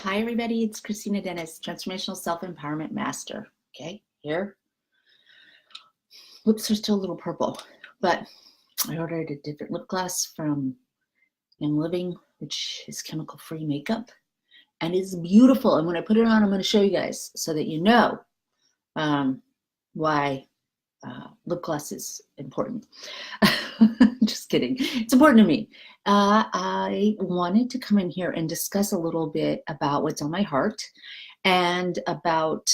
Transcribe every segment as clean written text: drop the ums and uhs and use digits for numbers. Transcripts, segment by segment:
Hi, everybody. It's Kristina Dennis, Transformational Self-Empowerment Master. Okay, here. Lips are still a little purple, but I ordered a different lip gloss from Young Living, which is chemical-free makeup, and it's beautiful. And when I put it on, I'm going to show you guys so that you know why lip gloss is important. Just kidding. It's important to me. I wanted to come in here and discuss a little bit about what's on my heart and about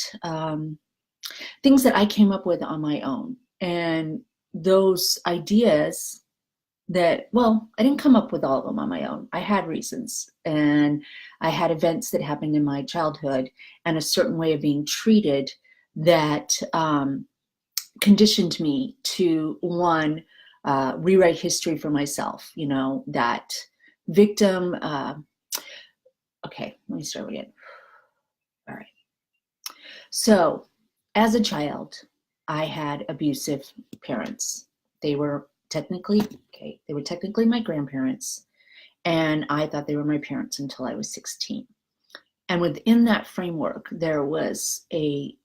things that I came up with on my own. And those ideas that, well, I didn't come up with all of them on my own. I had reasons, and I had events that happened in my childhood and a certain way of being treated that conditioned me to, one, rewrite history for myself, you know, that victim. Okay, let me start again. All right. So as a child, I had abusive parents. They were technically my grandparents, and I thought they were my parents until I was 16. And within that framework, there was a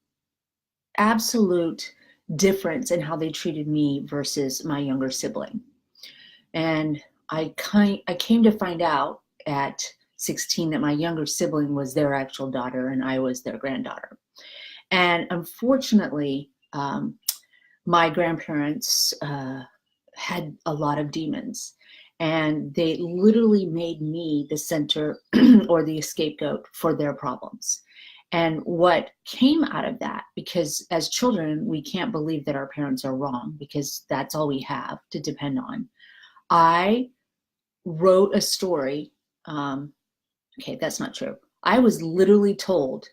absolute difference in how they treated me versus my younger sibling. And I came to find out at 16 that my younger sibling was their actual daughter and I was their granddaughter. And unfortunately, my grandparents had a lot of demons, and they literally made me the center or the scapegoat for their problems. And what came out of that, because as children, we can't believe that our parents are wrong because that's all we have to depend on. I wrote a story. Okay, that's not true. I was literally told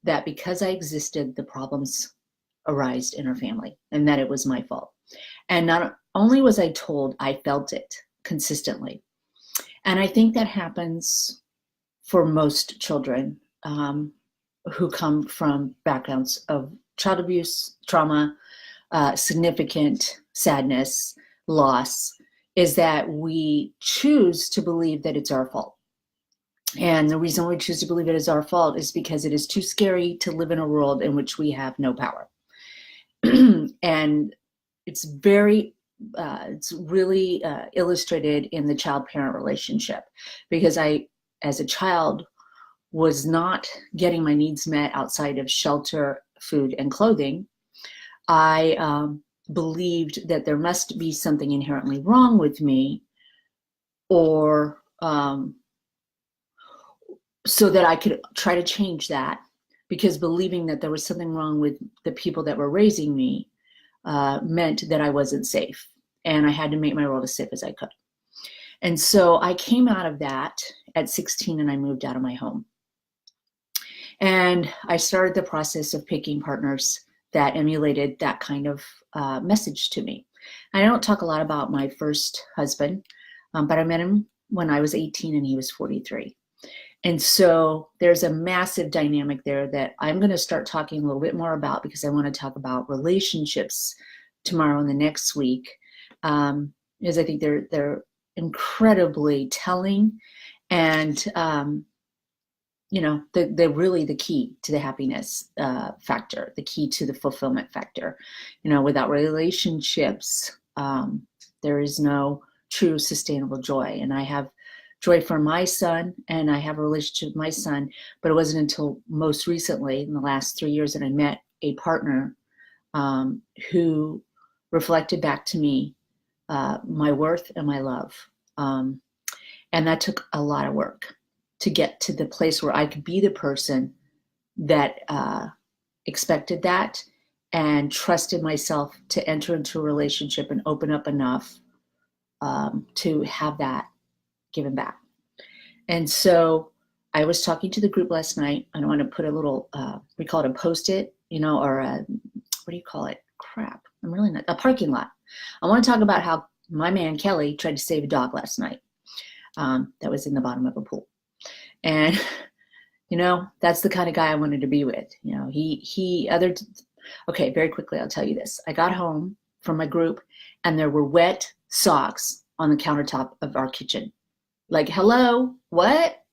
that because I existed, the problems arose in our family and that it was my fault. And not only was I told, I felt it consistently. And I think that happens for most children who come from backgrounds of child abuse, trauma, significant sadness, loss, is that we choose to believe that it's our fault. And the reason we choose to believe it is our fault is because it is too scary to live in a world in which we have no power. And it's really illustrated in the child-parent relationship, because I, as a child, was not getting my needs met outside of shelter, food, and clothing. I believed that there must be something inherently wrong with me, or so that I could try to change that, because believing that there was something wrong with the people that were raising me meant that I wasn't safe, and I had to make my world as safe as I could. And so I came out of that at 16, and I moved out of my home. And I started the process of picking partners that emulated that kind of message to me. I don't talk a lot about my first husband, but I met him when I was 18 and he was 43. And so there's a massive dynamic there that I'm going to start talking a little bit more about, because I want to talk about relationships tomorrow and the next week, because I think they're incredibly telling, and you know, they're really the key to the happiness factor, the key to the fulfillment factor. You know, without relationships, there is no true sustainable joy. And I have joy for my son, and I have a relationship with my son, but it wasn't until most recently, in the last 3 years, that I met a partner who reflected back to me my worth and my love. And that took a lot of work to get to the place where I could be the person that expected that and trusted myself to enter into a relationship and open up enough to have that given back. And so I was talking to the group last night. I don't want to put a little, we call it a Post-it, you know, or a, what do you call it? Crap, I'm really not, a parking lot. I want to talk about how my man Kelly tried to save a dog last night that was in the bottom of a pool. And, you know, that's the kind of guy I wanted to be with. You know, okay, very quickly, I'll tell you this. I got home from my group and there were wet socks on the countertop of our kitchen. Like, hello, what?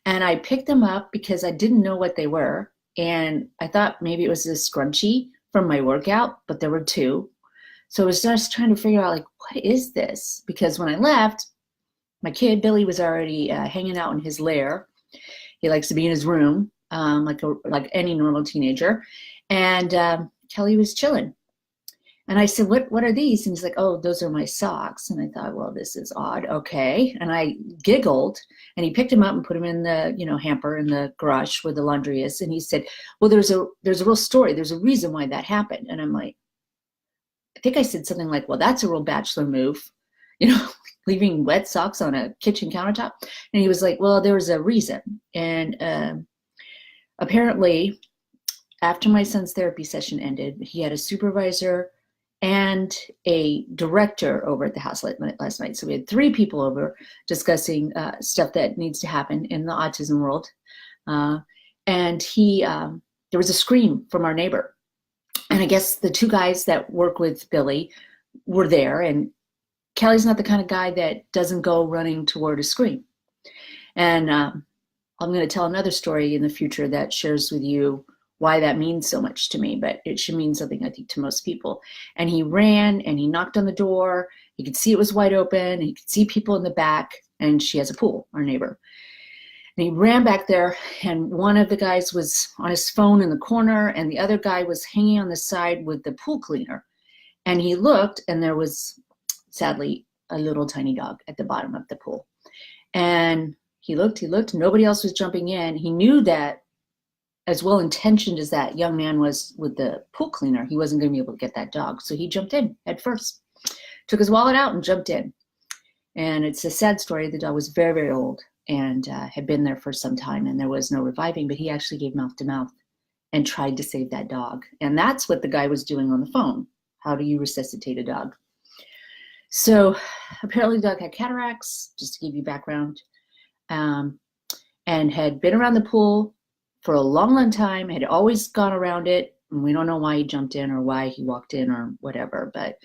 And I picked them up because I didn't know what they were. And I thought maybe it was a scrunchie from my workout, but there were two. So I was just trying to figure out, like, what is this? Because when I left, my kid, Billy, was already hanging out in his lair. He likes to be in his room, like any normal teenager. And Kelly was chilling. And I said, what are these? And he's like, oh, those are my socks. And I thought, well, this is odd. Okay. And I giggled, and he picked them up and put them in the, hamper in the garage where the laundry is. And he said, well, there's a real story. There's a reason why that happened. And I'm like, I think I said something like, well, that's a real bachelor move, leaving wet socks on a kitchen countertop. And he was like, well, there was a reason. And apparently, after my son's therapy session ended, he had a supervisor and a director over at the house last night. So we had 3 people over discussing stuff that needs to happen in the autism world. And there was a scream from our neighbor. And I guess the 2 guys that work with Billy were there. And Kelly's not the kind of guy that doesn't go running toward a scream. And I'm going to tell another story in the future that shares with you why that means so much to me, but it should mean something, I think, to most people. And he ran and he knocked on the door. He could see it was wide open, and he could see people in the back, and she has a pool, our neighbor. And he ran back there, and one of the guys was on his phone in the corner, and the other guy was hanging on the side with the pool cleaner. And he looked, and there was, sadly, a little tiny dog at the bottom of the pool. And he looked, nobody else was jumping in. He knew that, as well-intentioned as that young man was with the pool cleaner, he wasn't going to be able to get that dog. So he jumped in head first, took his wallet out and jumped in. And it's a sad story. The dog was very, very old and had been there for some time, and there was no reviving, but he actually gave mouth to mouth and tried to save that dog. And that's what the guy was doing on the phone. How do you resuscitate a dog? So apparently the dog had cataracts, just to give you background, and had been around the pool for a long, long time, had always gone around it. And we don't know why he jumped in or why he walked in or whatever. But,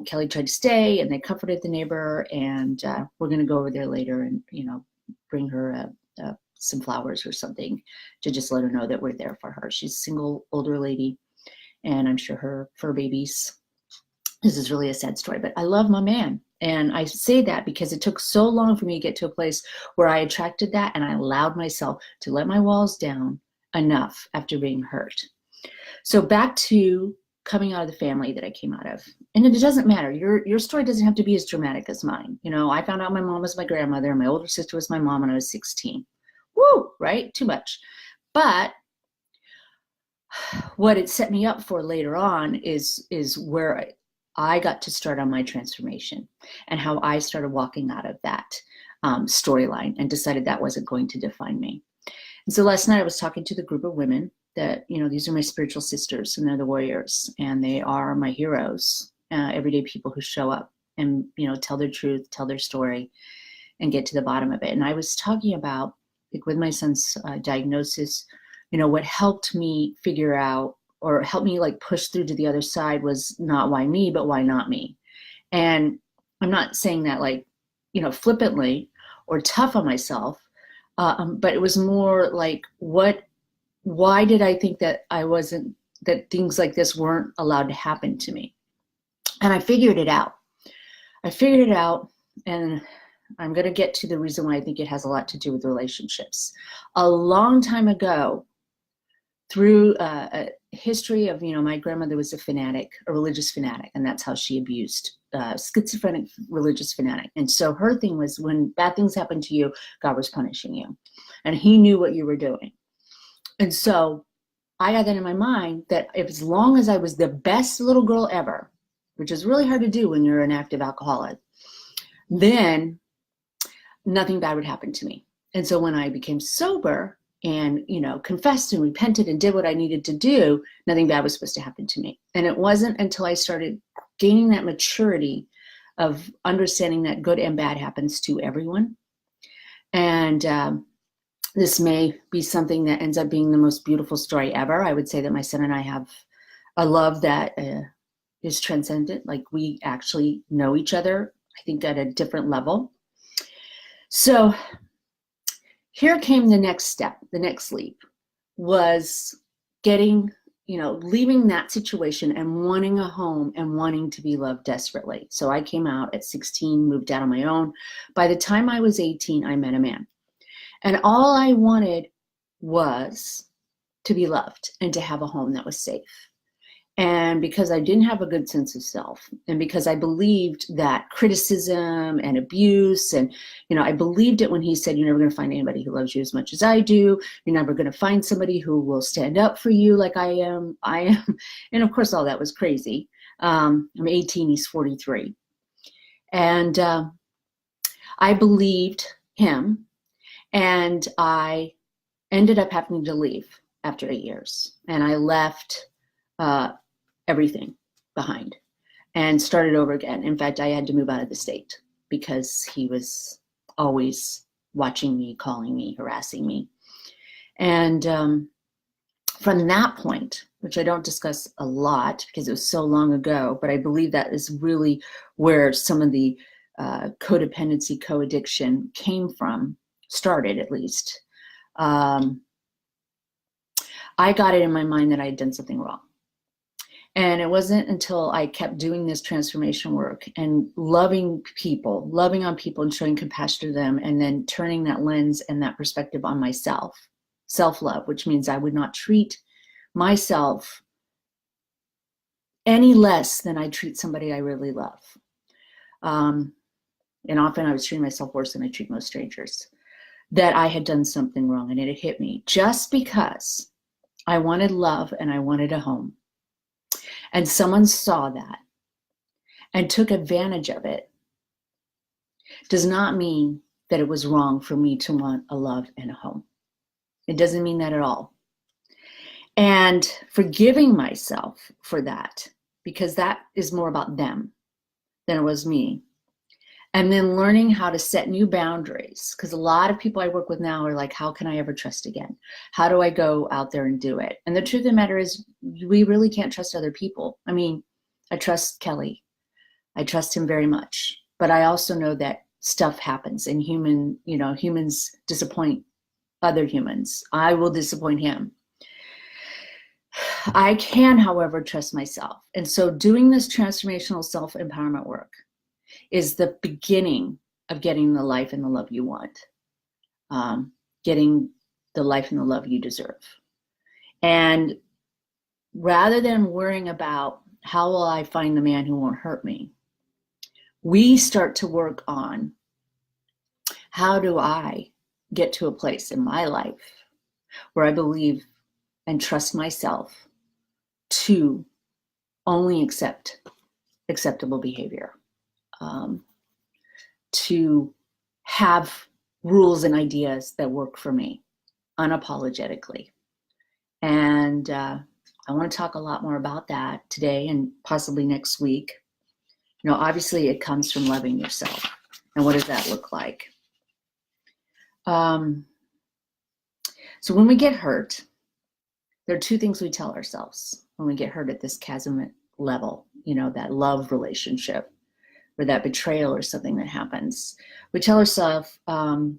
Kelly tried to stay, and they comforted the neighbor. And we're going to go over there later and, bring her some flowers or something to just let her know that we're there for her. She's a single older lady, and I'm sure her fur babies. This is really a sad story, but I love my man. And I say that because it took so long for me to get to a place where I attracted that, and I allowed myself to let my walls down enough after being hurt. So back to coming out of the family that I came out of. And it doesn't matter. Your story doesn't have to be as dramatic as mine. I found out my mom was my grandmother, and my older sister was my mom when I was 16. Woo, right? Too much. But what it set me up for later on is where I got to start on my transformation, and how I started walking out of that storyline and decided that wasn't going to define me. And so last night I was talking to the group of women that, these are my spiritual sisters, and they're the warriors, and they are my heroes, everyday people who show up and, tell their truth, tell their story, and get to the bottom of it. And I was talking about, like, with my son's diagnosis, what helped me figure out, or help me like push through to the other side, was not why me, but why not me. And I'm not saying that like, flippantly or tough on myself, but it was more like, why did I think that that things like this weren't allowed to happen to me? And I figured it out. And I'm going to get to the reason why I think it has a lot to do with relationships. A long time ago, through a history of, my grandmother was a religious fanatic, and that's how she abused, schizophrenic religious fanatic. And so her thing was, when bad things happened to you, God was punishing you, and he knew what you were doing. And so I had that in my mind, that as long as I was the best little girl ever, which is really hard to do when you're an active alcoholic, then nothing bad would happen to me. And so when I became sober, and, confessed and repented and did what I needed to do, nothing bad was supposed to happen to me. And it wasn't until I started gaining that maturity of understanding that good and bad happens to everyone. And this may be something that ends up being the most beautiful story ever. I would say that my son and I have a love that is transcendent. Like, we actually know each other, I think, at a different level. So here came the next step, the next leap was getting, leaving that situation and wanting a home and wanting to be loved desperately. So I came out at 16, moved out on my own. By the time I was 18, I met a man. And all I wanted was to be loved and to have a home that was safe. And because I didn't have a good sense of self, and because I believed that criticism and abuse, and, I believed it when he said, you're never going to find anybody who loves you as much as I do. You're never going to find somebody who will stand up for you like I am. And of course, all that was crazy. I'm 18, he's 43. And I believed him, and I ended up having to leave after 8 years. And I left everything behind and started over again. In fact, I had to move out of the state because he was always watching me, calling me, harassing me. And from that point, which I don't discuss a lot because it was so long ago, but I believe that is really where some of the codependency, co-addiction came from, started at least. I got it in my mind that I had done something wrong. And it wasn't until I kept doing this transformation work and loving on people and showing compassion to them, and then turning that lens and that perspective on myself, self-love, which means I would not treat myself any less than I treat somebody I really love. And often I was treating myself worse than I treat most strangers, that I had done something wrong, and it hit me just because I wanted love and I wanted a home. And someone saw that and took advantage of it does not mean that it was wrong for me to want a love and a home. It doesn't mean that at all. And forgiving myself for that, because that is more about them than it was me. And then learning how to set new boundaries, because a lot of people I work with now are like, how can I ever trust again? How do I go out there and do it? And the truth of the matter is, we really can't trust other people. I mean, I trust Kelly. I trust him very much. But I also know that stuff happens, and humans disappoint other humans. I will disappoint him. I can, however, trust myself. And so doing this transformational self-empowerment work is the beginning of getting the life and the love you want, getting the life and the love you deserve. And rather than worrying about how will I find the man who won't hurt me, we start to work on how do I get to a place in my life where I believe and trust myself to only accept acceptable behavior. To have rules and ideas that work for me unapologetically. And I want to talk a lot more about that today and possibly next week. Obviously it comes from loving yourself. And what does that look like? So when we get hurt, there are two things we tell ourselves when we get hurt at this chasm level, that love relationship, or that betrayal or something that happens. We tell ourselves, I'm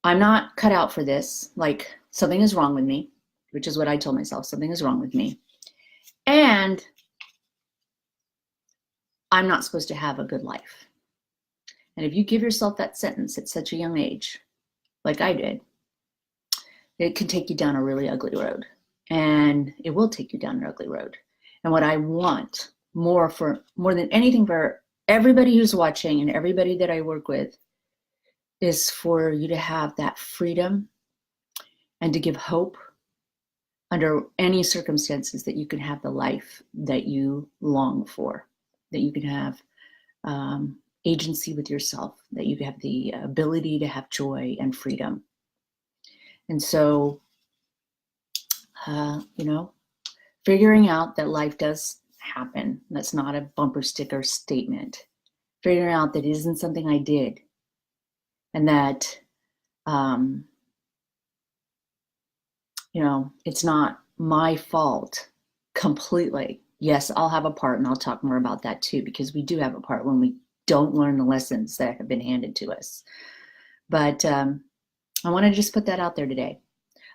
not cut out for this, like something is wrong with me, which is what I told myself, something is wrong with me. And I'm not supposed to have a good life. And if you give yourself that sentence at such a young age, like I did, it can take you down a really ugly road. And it will take you down an ugly road. And what I want more than anything for everybody who's watching and everybody that I work with is for you to have that freedom and to give hope under any circumstances, that you can have the life that you long for, that you can have agency with yourself, that you have the ability to have joy and freedom. And so, figuring out that life does happen. That's not a bumper sticker statement. Figuring out that it isn't something I did, and that it's not my fault completely. Yes, I'll have a part, and I'll talk more about that too, because we do have a part when we don't learn the lessons that have been handed to us. But I want to just put that out there today.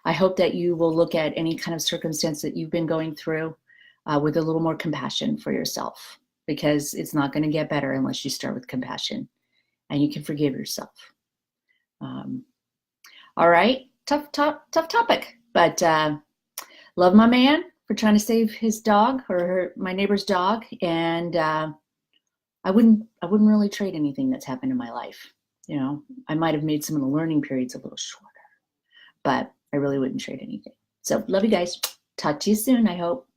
I hope that you will look at any kind of circumstance that you've been going through with a little more compassion for yourself, because it's not going to get better unless you start with compassion and you can forgive yourself. All right, tough topic, but love my man for trying to save his dog, or my neighbor's dog, and I wouldn't really trade anything that's happened in my life. You know, I might have made some of the learning periods a little shorter, but I really wouldn't trade anything. So love you guys. Talk to you soon, I hope.